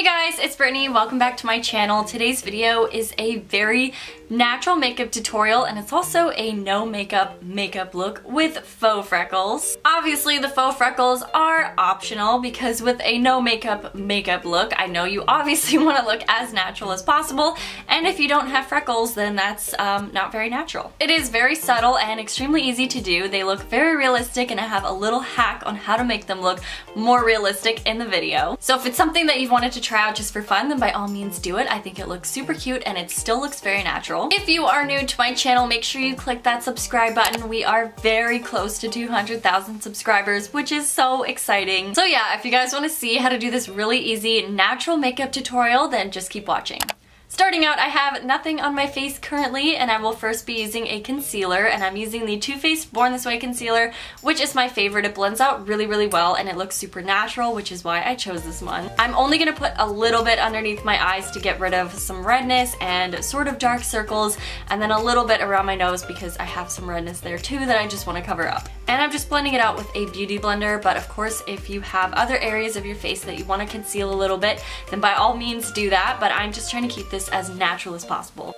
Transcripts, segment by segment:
guys, it's Brittany. Welcome back to my channel. Today's video is a very natural makeup tutorial, and it's also a no makeup look with faux freckles. Obviously the faux freckles are optional because with a no makeup look, I know you obviously want to look as natural as possible, and if you don't have freckles then that's not very natural. It is very subtle and extremely easy to do. They look very realistic, and I have a little hack on how to make them look more realistic in the video. So if it's something that you've wanted to try out just for fun, then by all means do it. I think it looks super cute and it still looks very natural. If you are new to my channel, make sure you click that subscribe button. We are very close to 200,000 subscribers, which is so exciting. So yeah, if you guys want to see how to do this really easy natural makeup tutorial, then just keep watching. Starting out, I have nothing on my face currently, and I will first be using a concealer, and I'm using the Too Faced Born This Way concealer, which is my favorite. It blends out really, really well, and it looks super natural, which is why I chose this one. I'm only going to put a little bit underneath my eyes to get rid of some redness and sort of dark circles, and then a little bit around my nose because I have some redness there too that I just want to cover up. And I'm just blending it out with a beauty blender, but of course if you have other areas of your face that you want to conceal a little bit, then by all means do that, but I'm just trying to keep this as natural as possible.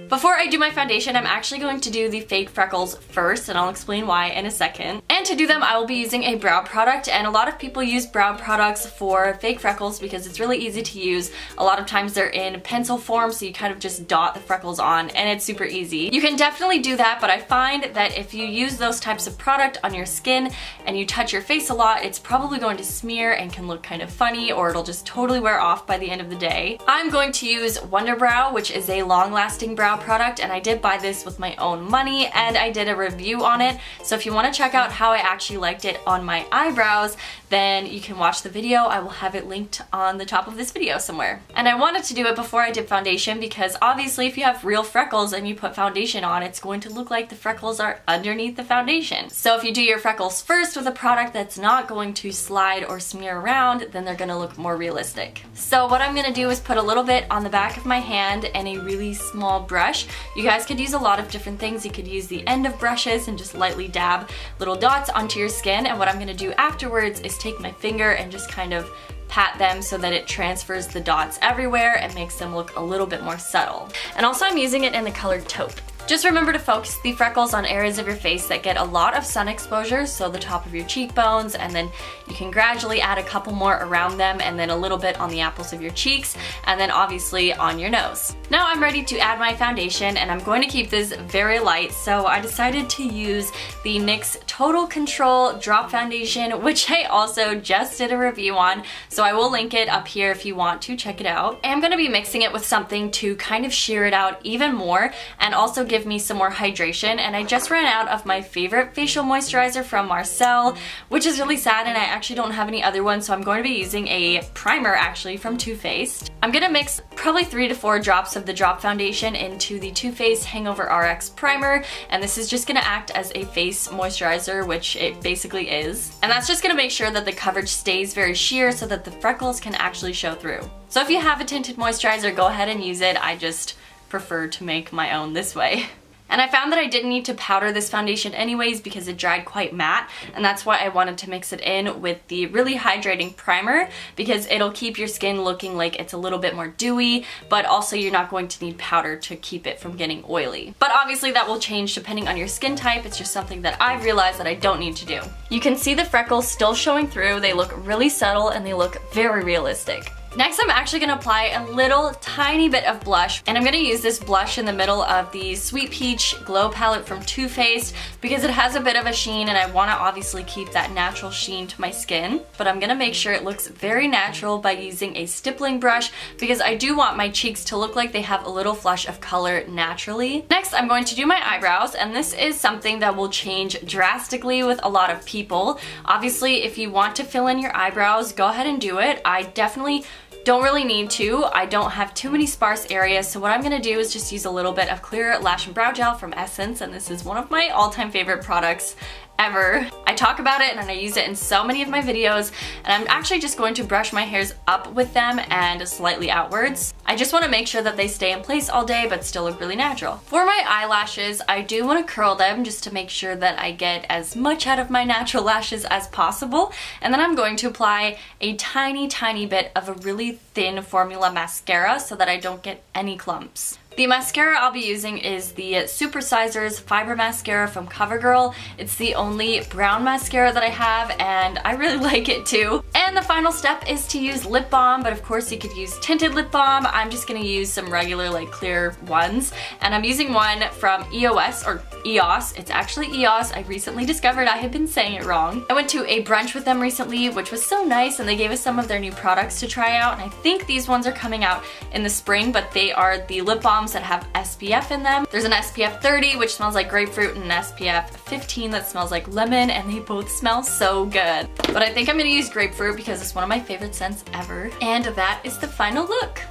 Before I do my foundation, I'm actually going to do the fake freckles first, and I'll explain why in a second. And to do them, I will be using a brow product, and a lot of people use brow products for fake freckles because it's really easy to use. A lot of times they're in pencil form, so you kind of just dot the freckles on, and it's super easy. You can definitely do that, but I find that if you use those types of product on your skin and you touch your face a lot, it's probably going to smear and can look kind of funny, or it'll just totally wear off by the end of the day. I'm going to use Wonder Brow, which is a long-lasting brow product, and I did buy this with my own money, and I did a review on it, so if you want to check out how I actually liked it on my eyebrows, then you can watch the video. I will have it linked on the top of this video somewhere. And I wanted to do it before I did foundation because obviously if you have real freckles and you put foundation on, it's going to look like the freckles are underneath the foundation. So if you do your freckles first with a product that's not going to slide or smear around, then they're going to look more realistic. So what I'm going to do is put a little bit on the back of my hand and a really small brush. You guys could use a lot of different things. You could use the end of brushes and just lightly dab little dots onto your skin, and what I'm going to do afterwards is take my finger and just kind of pat them so that it transfers the dots everywhere and makes them look a little bit more subtle. And also I'm using it in the colored taupe. Just remember to focus the freckles on areas of your face that get a lot of sun exposure, so the top of your cheekbones, and then you can gradually add a couple more around them, and then a little bit on the apples of your cheeks, and then obviously on your nose. Now I'm ready to add my foundation, and I'm going to keep this very light, so I decided to use the NYX Total Control Drop Foundation, which I also just did a review on, so I will link it up here if you want to check it out. And I'm going to be mixing it with something to kind of sheer it out even more, and also give me some more hydration. And I just ran out of my favorite facial moisturizer from Marcel, which is really sad, and I actually don't have any other ones, so I'm going to be using a primer actually from Too Faced. I'm going to mix probably 3 to 4 drops of the Drop Foundation into the Too Faced Hangover RX primer, and this is just going to act as a face moisturizer, which it basically is. And that's just going to make sure that the coverage stays very sheer so that the freckles can actually show through. So if you have a tinted moisturizer, go ahead and use it. I just prefer to make my own this way. And I found that I didn't need to powder this foundation anyways because it dried quite matte, and that's why I wanted to mix it in with the really hydrating primer, because it'll keep your skin looking like it's a little bit more dewy, but also you're not going to need powder to keep it from getting oily. But obviously that will change depending on your skin type. It's just something that I've realized that I don't need to do. You can see the freckles still showing through. They look really subtle and they look very realistic. Next, I'm actually going to apply a little tiny bit of blush, and I'm going to use this blush in the middle of the Sweet Peach Glow Palette from Too Faced because it has a bit of a sheen, and I want to obviously keep that natural sheen to my skin, but I'm going to make sure it looks very natural by using a stippling brush because I do want my cheeks to look like they have a little flush of color naturally. Next, I'm going to do my eyebrows, and this is something that will change drastically with a lot of people. Obviously, if you want to fill in your eyebrows, go ahead and do it. I definitely don't really need to. I don't have too many sparse areas, so what I'm going to do is just use a little bit of clear lash and brow gel from Essence, and this is one of my all-time favorite products ever. I talk about it and I use it in so many of my videos, and I'm actually just going to brush my hairs up with them and slightly outwards. I just want to make sure that they stay in place all day but still look really natural. For my eyelashes, I do want to curl them just to make sure that I get as much out of my natural lashes as possible. And then I'm going to apply a tiny bit of a really thin formula mascara so that I don't get any clumps. The mascara I'll be using is the Supersizers Fiber Mascara from CoverGirl. It's the only brown mascara that I have and I really like it too. And the final step is to use lip balm, but of course you could use tinted lip balm. I'm just gonna use some regular like clear ones. And I'm using one from EOS or EOS. It's actually EOS. I recently discovered I had been saying it wrong. I went to a brunch with them recently, which was so nice, and they gave us some of their new products to try out. And I think these ones are coming out in the spring, but they are the lip balms that have SPF in them. There's an SPF 30, which smells like grapefruit, and an SPF 15 that smells like lemon, and they both smell so good. But I think I'm gonna use grapefruit because it's one of my favorite scents ever. And that is the final look.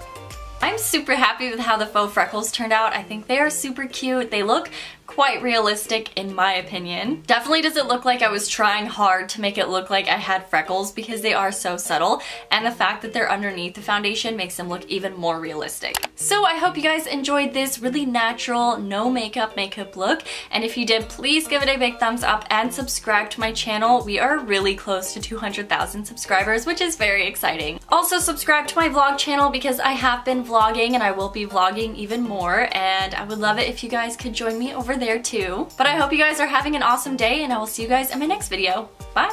I'm super happy with how the faux freckles turned out. I think they are super cute. They look quite realistic in my opinion. Definitely doesn't look like I was trying hard to make it look like I had freckles because they are so subtle, and the fact that they're underneath the foundation makes them look even more realistic. So I hope you guys enjoyed this really natural, no makeup look, and if you did, please give it a big thumbs up and subscribe to my channel. We are really close to 200,000 subscribers, which is very exciting. Also subscribe to my vlog channel because I have been vlogging and I will be vlogging even more, and I would love it if you guys could join me over there too. But I hope you guys are having an awesome day, and I will see you guys in my next video. Bye!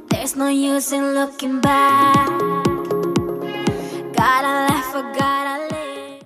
There's no use in looking back.